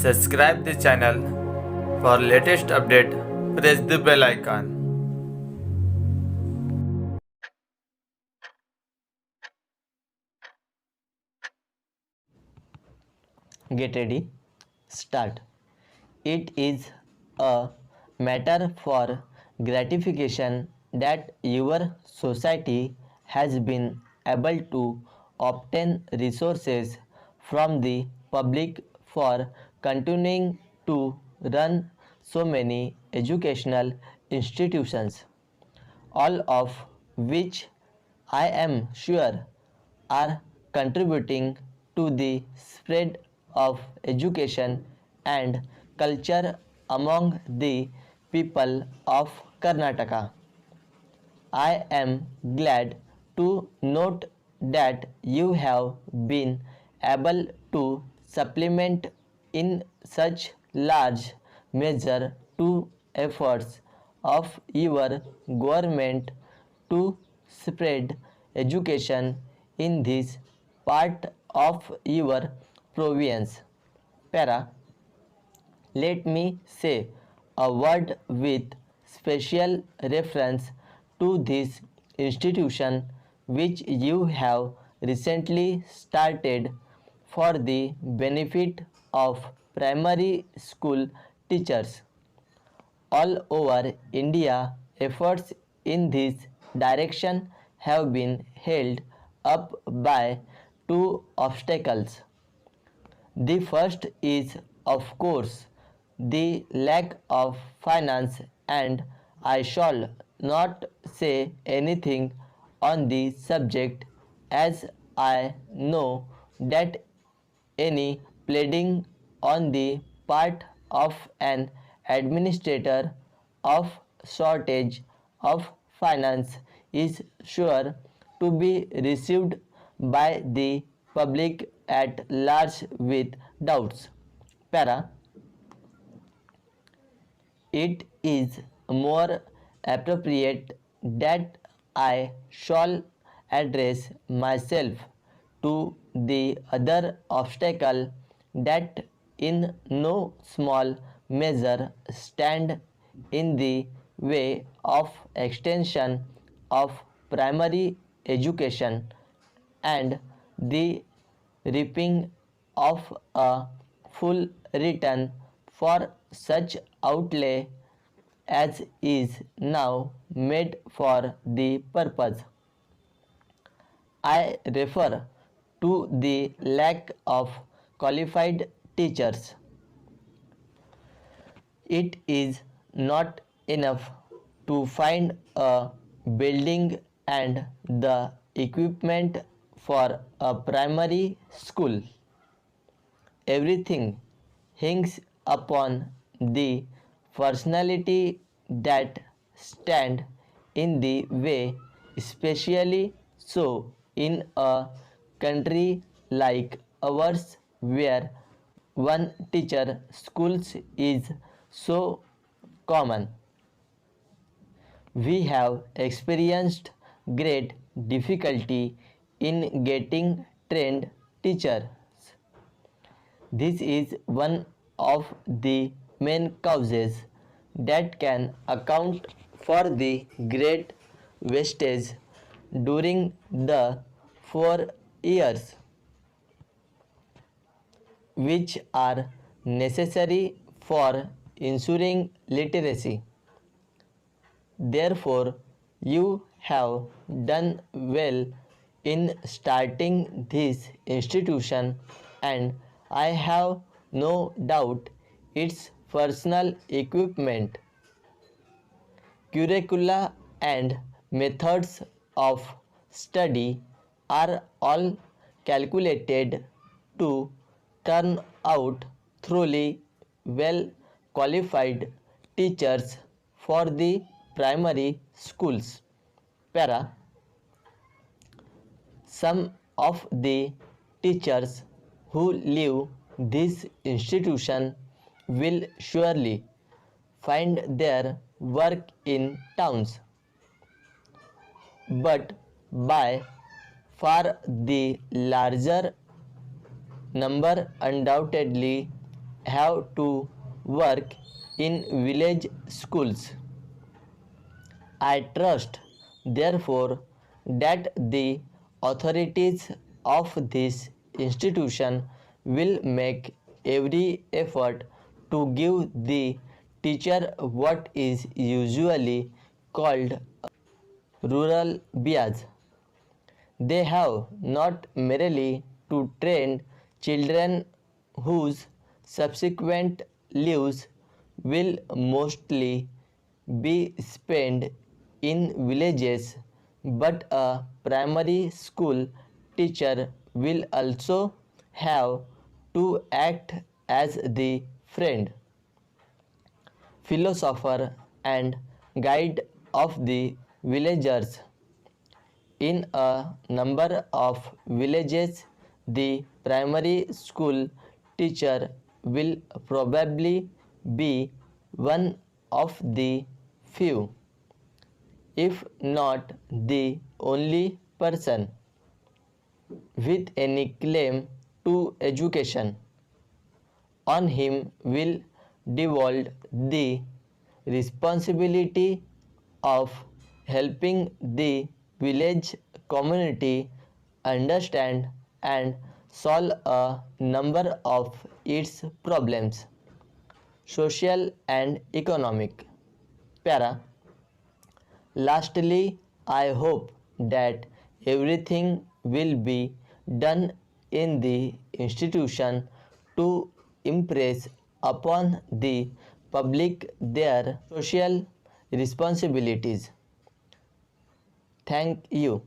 Subscribe the channel for latest update. Press the bell icon. Get ready, start. It is a matter for gratification that your society has been able to obtain resources from the public for continuing to run so many educational institutions, all of which I am sure are contributing to the spread of education and culture among the people of Karnataka. I am glad to note that you have been able to supplement in such large measure to efforts of your government to spread education in this part of your province. Para. Let me say a word with special reference to this institution which you have recently started for the benefit of primary school teachers. All over India, efforts in this direction have been held up by two obstacles. The first is, of course, the lack of finance, and I shall not say anything on the subject as I know that any pleading on the part of an administrator of shortage of finance is sure to be received by the public at large with doubts. Para. It is more appropriate that I shall address myself to the other obstacle that in no small measure stand in the way of extension of primary education and the reaping of a full return for such outlay as is now made for the purpose. I refer to the lack of qualified teachers. It is not enough to find a building and the equipment for a primary school. Everything hangs upon the personality that stand in the way, especially so in a country like ours where one teacher schools is so common. We have experienced great difficulty in getting trained teachers. This is one of the main causes that can account for the great wastage during the 4 years which are necessary for ensuring literacy. Therefore, you have done well in starting this institution, and I have no doubt its personal equipment, curricula and methods of study are all calculated to turn out truly well qualified teachers for the primary schools. Para. Some of the teachers who leave this institution will surely find their work in towns, but by far the larger number undoubtedly have to work in village schools. I trust, therefore, that the authorities of this institution will make every effort to give the teacher what is usually called rural bias. They have not merely to train children whose subsequent lives will mostly be spent in villages, but a primary school teacher will also have to act as the friend, philosopher, and guide of the villagers. In a number of villages, the primary school teacher will probably be one of the few, if not the only person, with any claim to education. On him will devolve the responsibility of helping the village community understand and solve a number of its problems, social and economic. Para. Lastly, I hope that everything will be done in the institution to impress upon the public their social responsibilities. Thank you.